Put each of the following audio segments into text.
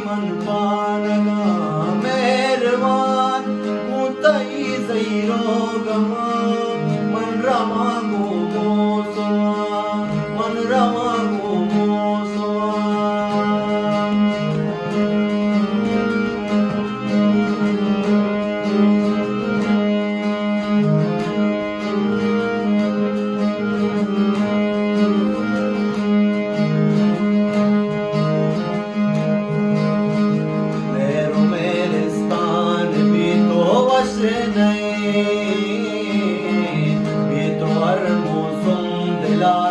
मन पानगा मेहरबान मुतई जैरो गमा मन रमा गो मोसवा मन रमा गो मोसवा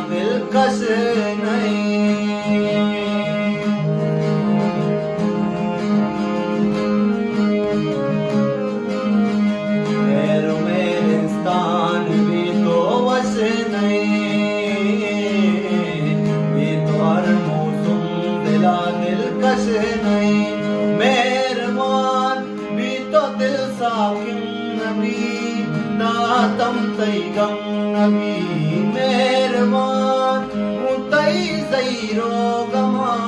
दिलकश नहीं मेरिस्तान भी तो वश नहीं भी तो हर मौसम दिला दिलकश नहीं मेहरबान भी तो दिल साकिन नबी नातम तैगम नबी मेहरबान मुतई जैरो गमा